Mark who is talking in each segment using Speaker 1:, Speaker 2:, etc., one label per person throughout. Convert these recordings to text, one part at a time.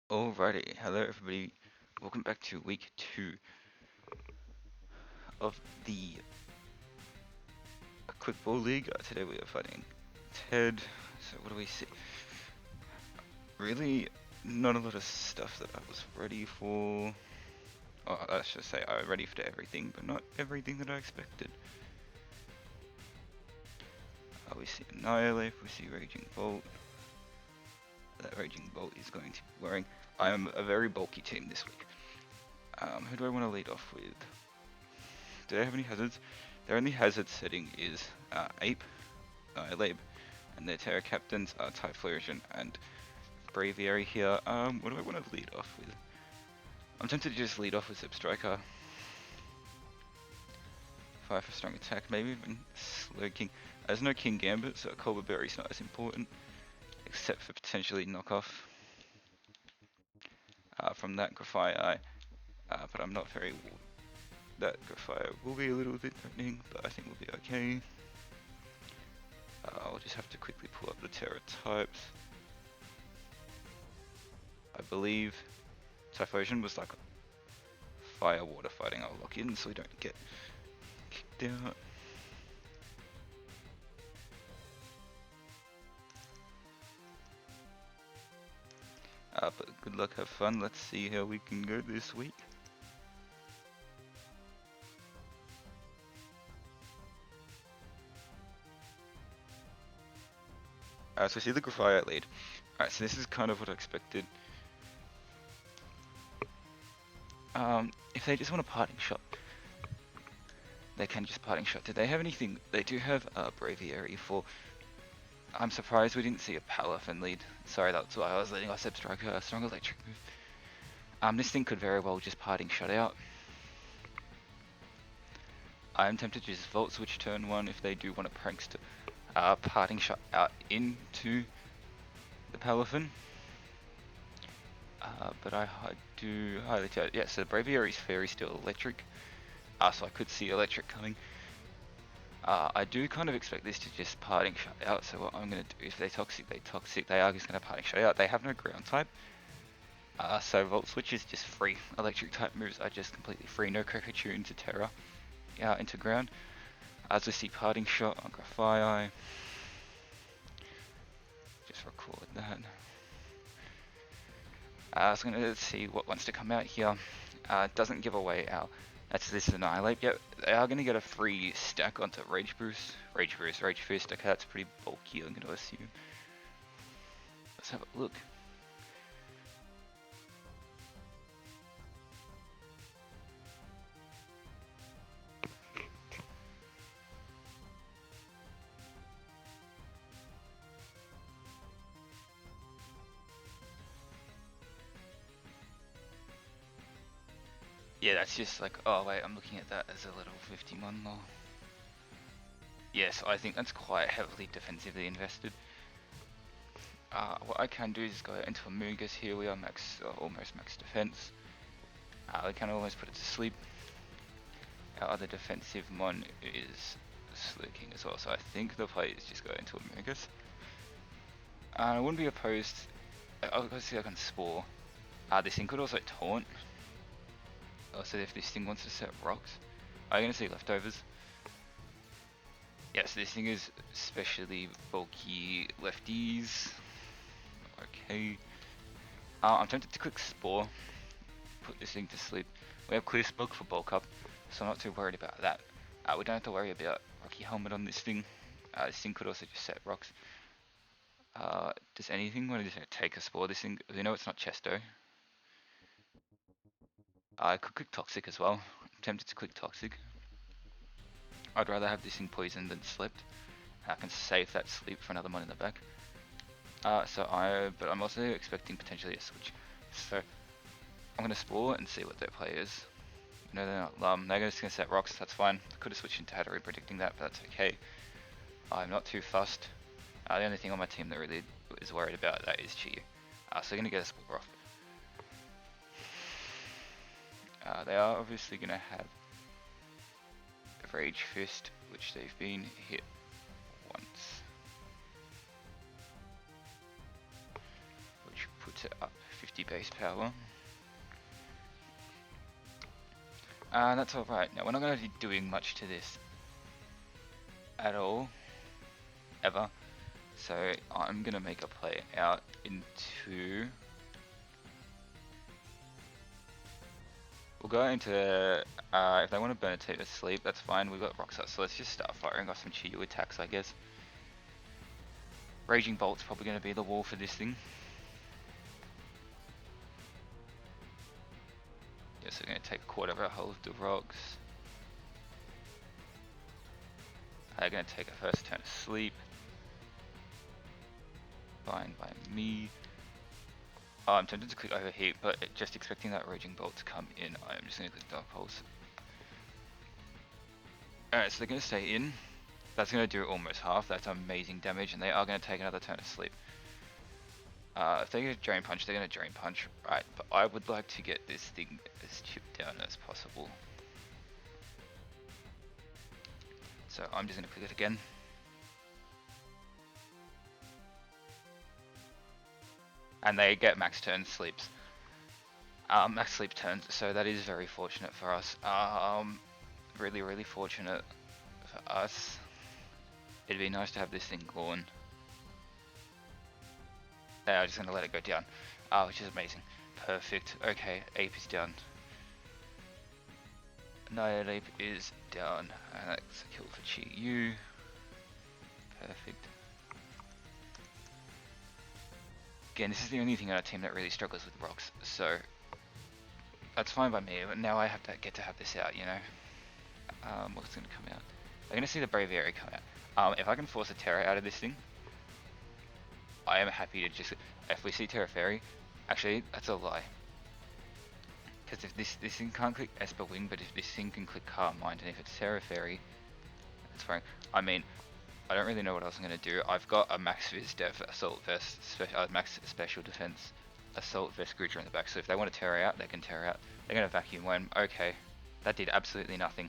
Speaker 1: Alrighty, hello everybody. Welcome back to week 2 of the Quickball League. Today we are fighting Ted. So what do we see? Really, not a lot of stuff that I was ready for. Oh, I should say I was ready for everything, but not everything that I expected. We see Annihilate, we see Raging Bolt. That Raging Bolt is going to be wearing. I am a very bulky team this week. Who do I want to lead off with? Do they have any hazards? Their only hazard setting is Ape, Lab, and their Terra captains are Typhlosion and Braviary here. What do I want to lead off with? I'm tempted to just lead off with Zip Striker. 5 for strong attack, maybe even Slow King. There's no King Gambit, so a Colbur Berry's not as important, except for potentially knockoff from that Grafii. But I'm not very. That Grafii will be a little bit threatening, but I think we'll be okay. I'll just have to quickly pull up the Terra types. I believe Typhlosion was like fire water fighting. I'll lock in so we don't get kicked out. But good luck, have fun. Let's see how we can go this week. So we see the Grafii lead. Alright, so this is kind of what I expected. If they just want a parting shot, they can just parting shot. Did they have anything? They do have a Braviary for. I'm surprised we didn't see a Palafin lead. Sorry, that's why I was leading off Zip Striker, a strong electric move. This thing could very well just parting shot out. I am tempted to just Volt Switch turn 1 if they do want to prankster parting shot out into the Palafin. But I do highly doubt. Yeah, so the Braviary's Fairy still electric. So I could see electric coming. I do kind of expect this to just parting shut out. So what I'm going to do, if they toxic, they toxic. They are just going to parting shut out. They have no ground type. So Volt Switch is just free. Electric type moves are just completely free. No Kricketune into Terra. Into ground. As we see parting shot on Grafii. Just record that. I was going to see what wants to come out here. Doesn't give away our. That's this Annihilate. Yep, they are going to get a free stack onto Rage Boost. Rage Boost, Rage Fist. Okay, that's pretty bulky, I'm going to assume. Let's have a look. Yeah, that's just like, oh wait, I'm looking at that as a level 51 law. Yes, I think that's quite heavily defensively invested. What I can do is go into a Mugus here. We are max, almost max defense. We can almost put it to sleep. Our other defensive mon is Slur King as well, so I think the play is just go into a Mugus. I wouldn't be opposed. I'll go see if I can Spore. This thing could also Taunt. Also, if this thing wants to set rocks. Are you going to see leftovers? Yes, this thing is especially bulky lefties. Okay. I'm tempted to click Spore. Put this thing to sleep. We have Clear Smoke for bulk up, so I'm not too worried about that. We don't have to worry about Rocky Helmet on this thing. This thing could also just set rocks. Does anything want to just take a Spore? This thing, we know it's not Chesto. I could click Toxic as well. I'm tempted to click Toxic. I'd rather have this thing poisoned than slept. I can save that sleep for another one in the back. But I'm also expecting potentially a switch. So I'm gonna Spore and see what their play is. No, they're not. They're just gonna set rocks. That's fine. I could have switched into Hattery predicting that, but that's okay. I'm not too fussed. The only thing on my team that really is worried about that is Chi. So they're gonna get a Spore off. They are obviously gonna have a Rage Fist, which they've been hit once, which puts it up 50 base power. That's alright. Now, we're not going to be doing much to this at all, ever. So, I'm going to make a play out into... We'll go into... if they want to burn a to sleep, that's fine. We've got Rocks up, so let's just start firing off some Chiyu attacks, I guess. Raging Bolt's probably going to be the wall for this thing. So we're going to take a quarter of our health to Rocks. They're going to take a first turn of sleep. Fine by me. Oh, I'm tempted to click Overheat, but just expecting that Raging Bolt to come in, I'm just going to click Dark Pulse. Alright, so they're going to stay in. That's going to do almost half. That's amazing damage, and they are going to take another turn of sleep. If they get a Drain Punch, they're going to Drain Punch. Right, but I would like to get this thing as chipped down as possible. So I'm just going to click it again. And they get max turn sleeps. Max sleep turns, so that is very fortunate for us. Really, really fortunate for us. It'd be nice to have this thing gone. They are just going to let it go down, which is amazing. Perfect. Okay, Ape is down. Nihil Ape is down, and that's a kill for Chiyu. Perfect. Again, this is the only thing on our team that really struggles with rocks, so that's fine by me. But now I have to get to have this out, you know. What's going to come out? I'm going to see the Braviary come out. If I can force a Terra out of this thing, I am happy to just... If we see Terra Fairy... Actually, that's a lie. Because if this thing can't click Esper Wing, but if this thing can click Calm Mind, and if it's Terra Fairy... That's fine. I mean, I don't really know what else I'm going to do. I've got a Max Viz Dev Assault Vest, Max Special Defense Assault Vest Gruger in the back, so if they want to Terra out, they can Terra out. They're going to Vacuum Worm. Okay. That did absolutely nothing.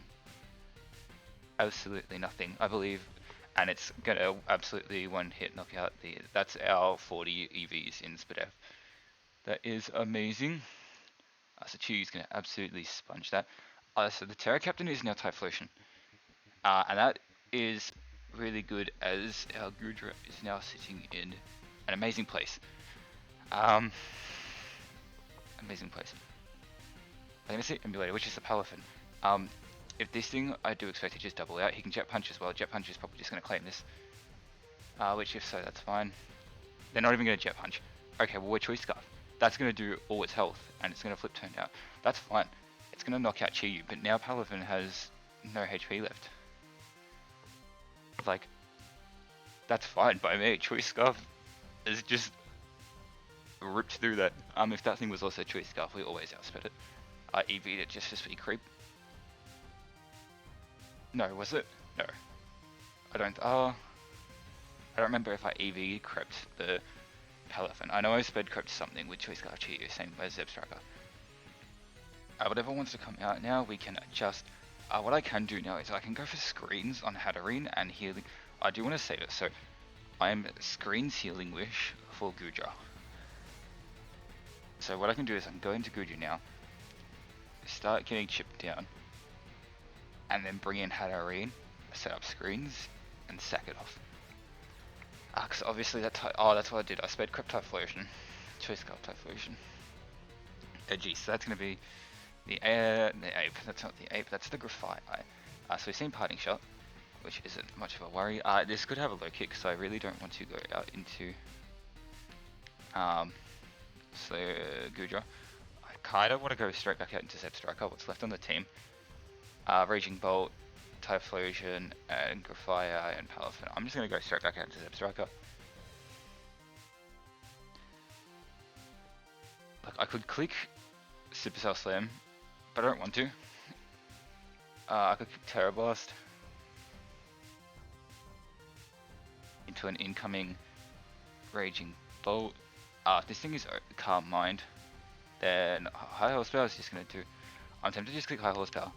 Speaker 1: Absolutely nothing, I believe. And it's going to absolutely one hit knock out the... That's our 40 EVs in Spadev. That is amazing. So Chiyu's going to absolutely sponge that. So the Terra Captain is now Typhlosion. And that is really good as our Gudra is now sitting in an amazing place. Amazing place. I'm going to see Emulator, which is the Palafin. If this thing, I do expect to just double out. He can Jet Punch as well. Jet Punch is probably just going to claim this. Which if so, that's fine. They're not even going to Jet Punch. Okay, well we're Choice Scarf. That's going to do all its health, and it's going to flip turn out. That's fine. It's going to knock out Chiyu, but now Palafin has no HP left. Like, that's fine by me. Choice Scarf is just ripped through that. If that thing was also Choice Scarf, we always outsped it. EV'd it just for speed creep. No, was it? No. I don't remember if I EV crept the Palafin. I know I sped crept something with Choice Scarf Chiyu, same as Zeb Striker. Whatever wants to come out now, we can adjust. What I can do now is I can go for screens on Hatterene and healing. I do want to save it, so I am screens healing wish for Gudra. So what I can do is I can go into Gudra now, start getting chipped down, and then bring in Hatterene, set up screens, and sack it off. Because obviously that's what I did. I sped Crept Typhlosion, Choice Scarf Typhlosion. Geez, so that's going to be the Ape. That's not the Ape, that's the Graphite Eye. So we've seen Parting Shot, which isn't much of a worry. This could have a low kick, so I really don't want to go out into Gudra. I kind of want to go straight back out into Zeb Striker, what's left on the team. Raging Bolt, Typhlosion, and Graphite and Palafin. I'm just going to go straight back out into Zeb Striker. Like, I could click Supercell Slam, but I don't want to. I could click Terra Blast into an incoming Raging Bolt. If this thing is Calm Mind, then High Horsepower is just going to do... I'm tempted to just click High Horsepower,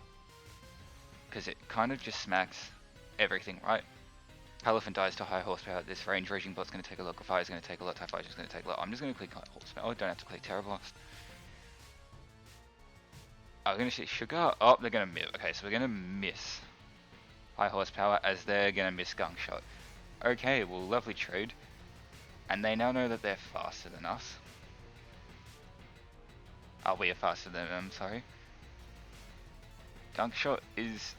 Speaker 1: because it kind of just smacks everything, right? Elephant dies to high horsepower. This range raging bot's going to take a lot. Grafire is going to take a lot. TIE Fighter is going to take a lot. I'm just going to click high horsepower. I don't have to click Terra Blast. I'm going to see Sugar. Oh, they're going to miss. Okay, so we're going to miss high horsepower as they're going to miss Gunk Shot. Okay, well, lovely trade. And they now know that they're faster than us. Oh, we are faster than them, sorry. Gunk Shot is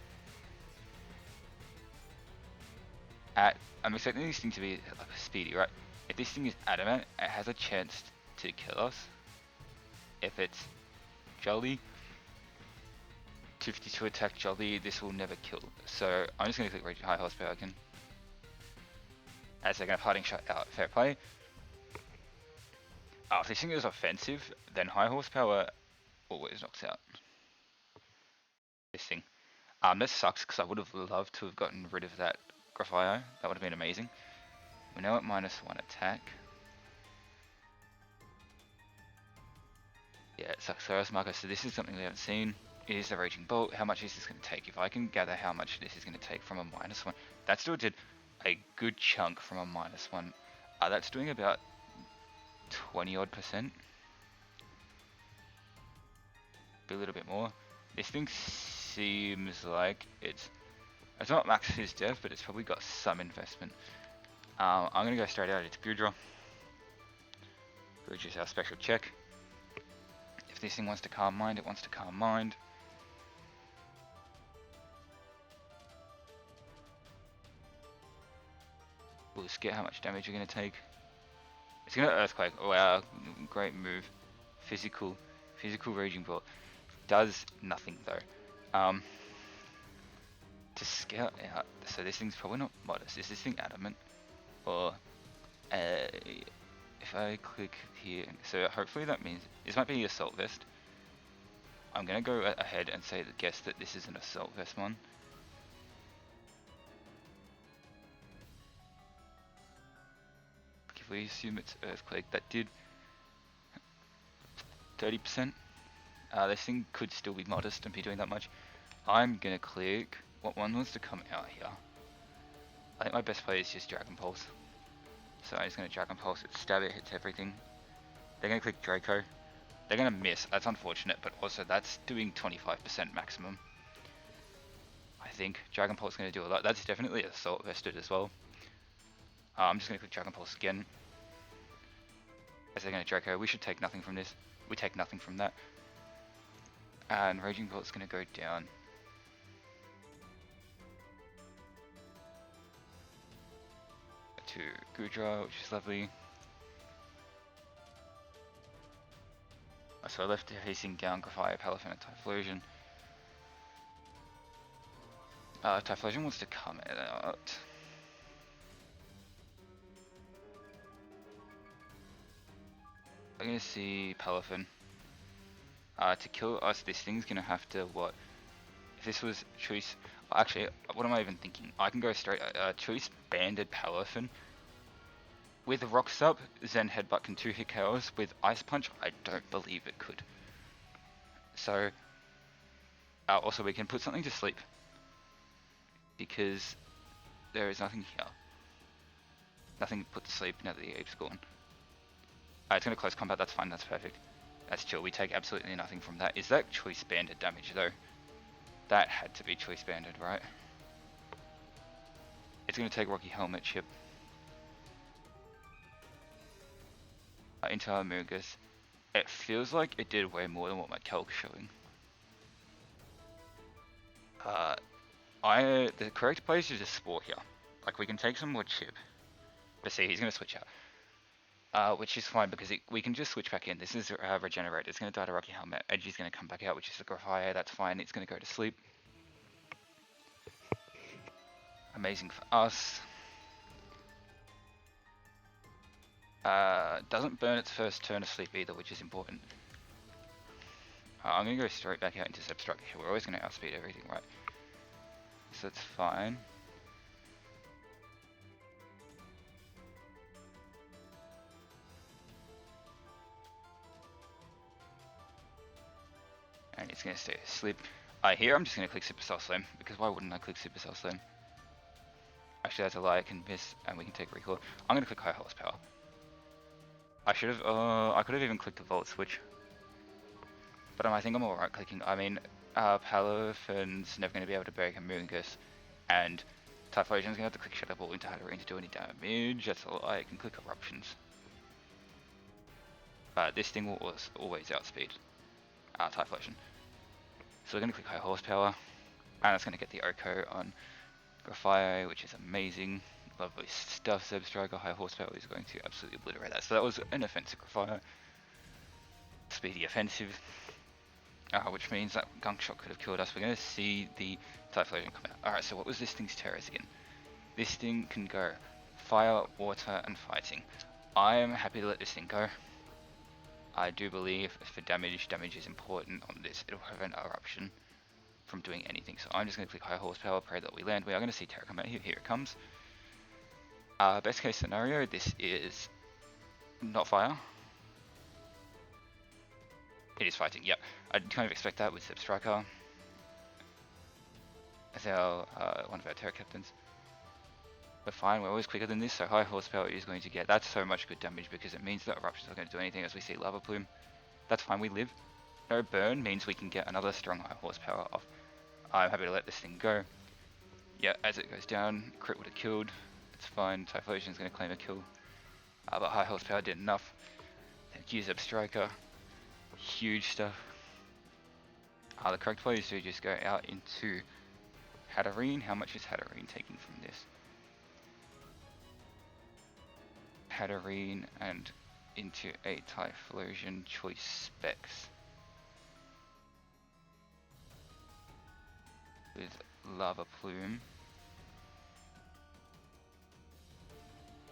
Speaker 1: at... I'm expecting this thing to be speedy, right? If this thing is adamant, it has a chance to kill us. If it's Jolly, 52 attack Jolly, this will never kill. So I'm just going to click Raging High Horsepower again. As they're going to Parting Shot out. Fair play. If this thing is offensive, then High Horsepower always knocks out this thing. That sucks because I would have loved to have gotten rid of that Grafio. That would have been amazing. We're now at -1 attack. Yeah, it sucks. So Marco, so this is something we haven't seen. It is the Raging Bolt. How much is this going to take? If I can gather how much this is going to take from a -1, that still did a good chunk from a -1. That's doing about 20 odd %. Be a little bit more. This thing seems like it's not max his dev, but it's probably got some investment. I'm going to go straight out into Gudra. Gudra's our special check. If this thing wants to calm mind, it wants to calm mind. We'll just get how much damage you're going to take. It's going to Earthquake. Wow, great move. Physical Raging Bolt. Does nothing though. To scout out, so this thing's probably not modest. Is this thing adamant? Or if I click here, so hopefully that means this might be Assault Vest. I'm gonna go ahead and say guess that this is an Assault Vest one. If we assume it's Earthquake, that did 30%. This thing could still be modest and be doing that much. I'm gonna click what one wants to come out here. I think my best play is just Dragon Pulse. So I'm just gonna Dragon Pulse it, stab it, hits everything. They're gonna click Draco. They're gonna miss, that's unfortunate, but also that's doing 25% maximum. I think Dragon Pulse is gonna do a lot. That's definitely Assault Vested as well. I'm just gonna click Dragon Pulse again. As they're gonna Draco, we should take nothing from this. We take nothing from that. And Raging Bolt's gonna go down. To Gudra, which is lovely. So I left facing down Grafio, Palafin, and Typhlosion. Typhlosion wants to come out. I'm gonna see Palafin. To kill us, this thing's gonna have to what? If this was choice, actually, what am I even thinking? I can go straight. Choice banded Palafin. With Rocks Up, Zen Headbutt can 2-hit KOs. With Ice Punch, I don't believe it could. So, also we can put something to sleep. Because there is nothing here. Nothing put to sleep now that the ape's gone. It's going to close combat, that's fine, that's perfect. That's chill, we take absolutely nothing from that. Is that choice banded damage though? That had to be choice banded, right? It's going to take Rocky Helmet chip. Into Amogus. It feels like it did way more than what my calc's showing. The correct place is just Spore here. Like, we can take some more chip. But see, he's going to switch out. Which is fine because we can just switch back in. This is Regenerate. It's going to die to Rocky Helmet. Edgy's going to come back out, which is the Grafio. That's fine. It's going to go to sleep. Amazing for us. Doesn't burn its first turn of sleep either, which is important. I'm going to go straight back out into Substruct here. We're always going to outspeed everything, right? So that's fine. And it's going to stay asleep. Here I'm just going to click Supercell Slam, because why wouldn't I click Supercell Slam? Actually, that's a lie. I can miss, and we can take recoil. I'm gonna click high horsepower. I should have. I could have even clicked the volt switch, but I think I'm alright clicking. I mean, Palafin's never gonna be able to break a Moongus, and Typhlosion's gonna have to click Shadow Ball into Hatterene to do any damage. That's a lie. I can click Eruptions. This thing will always outspeed Typhlosion. So we're gonna click high horsepower, and it's gonna get the Oko on Grafire, which is amazing. Lovely stuff. Zeb Striker, high horsepower is going to absolutely obliterate that. So that was an offensive Grafire. Speedy offensive. Which means that Gunk Shot could have killed us. We're going to see the Typhlosion come out. Alright, so what was this thing's terrors again? This thing can go fire, water, and fighting. I am happy to let this thing go. I do believe for damage is important on this. It'll prevent Eruption from doing anything. So I'm just going to click high horsepower, pray that we land. We are going to see Terra come out here. Here it comes. Best case scenario, this is not fire. It is fighting, yep. I'd kind of expect that with Zeb Striker as our, one of our Terra Captains. But fine, we're always quicker than this, so high horsepower is going to get... That's so much good damage because it means that Eruption's not going to do anything as we see Lava Plume. That's fine, we live. No burn means we can get another strong high horsepower off. I'm happy to let this thing go. Yeah, as it goes down, crit would have killed. It's fine, Typhlosion's going to claim a kill. But high horsepower did enough. Thank you, Zeb Striker. Huge stuff. The correct play is to just go out into Hatterene. How much is Hatterene taking from this? Hatterene and into a Typhlosion choice specs. With Lava Plume.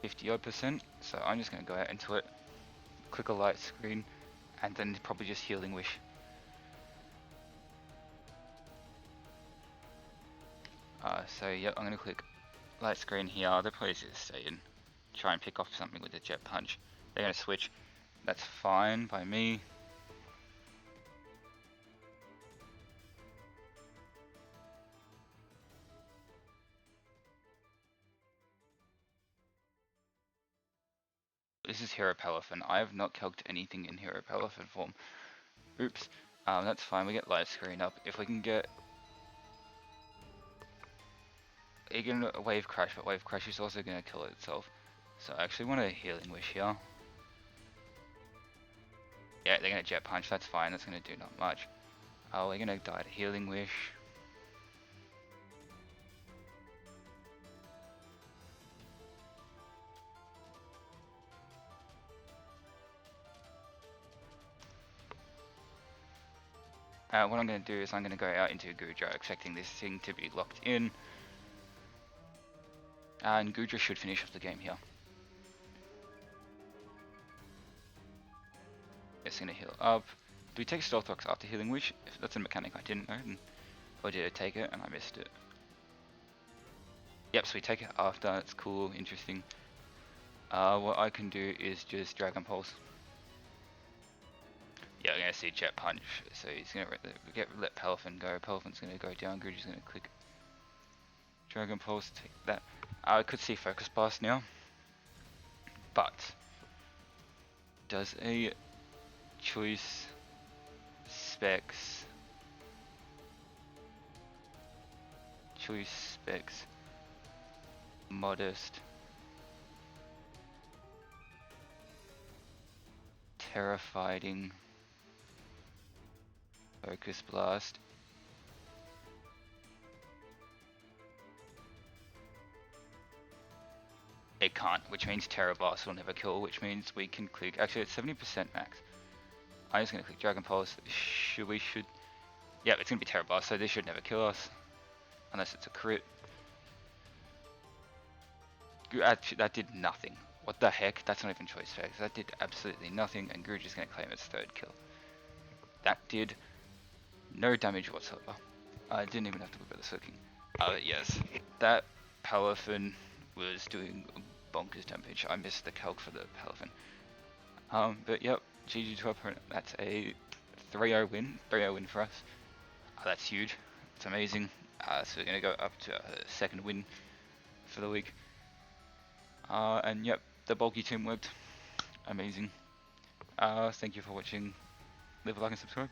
Speaker 1: 50-odd%. So I'm just going to go out into it. Click a light screen. And then probably just Healing Wish. So yep, I'm going to click light screen here. The players just stay in. Try and pick off something with the Jet Punch. They're going to switch. That's fine by me. This is Hero Palafin. I have not calced anything in Hero Palafin form. Oops. That's fine. We get light screen up. If we can get... You can Wave Crash, but Wave Crash is also going to kill itself. So I actually want a Healing Wish here. Yeah, they're going to Jet Punch. That's fine. That's going to do not much. We're going to die to Healing Wish. What I'm going to do is I'm going to go out into Gudra, expecting this thing to be locked in. And Gudra should finish off the game here. It's going to heal up. Do we take Stealth Rocks after Healing Wish? If that's a mechanic I didn't know, then... Or did I take it and I missed it? Yep, so we take it after. That's cool, interesting. What I can do is just Dragon Pulse. Yeah, we're going to see Jet Punch, so he's going to let Palafin go. Palafin's going to go down, Guru's going to click Dragon Pulse, take that. I could see Focus Blast now, but does a choice specs modest terrifying Focus Blast it can't, which means Terra Blast will never kill, which means we can click, actually it's 70% max. I'm just going to click Dragon Pulse. Yeah, it's going to be Terra Blast, so this should never kill us. Unless it's a crit. That did nothing. What the heck? That's not even choice phase. That did absolutely nothing, and Guru's going to claim its third kill. That did no damage whatsoever. I didn't even have to look at the soaking. Yes, that Palafin was doing bonkers damage. I missed the calc for the Palafin. But yep, GG to our opponent. That's a 3-0 win. 3-0 win for us. That's huge. It's amazing. So we're going to go up to a second win for the week. And yep, the bulky team worked. Amazing. Thank you for watching. Leave a like and subscribe.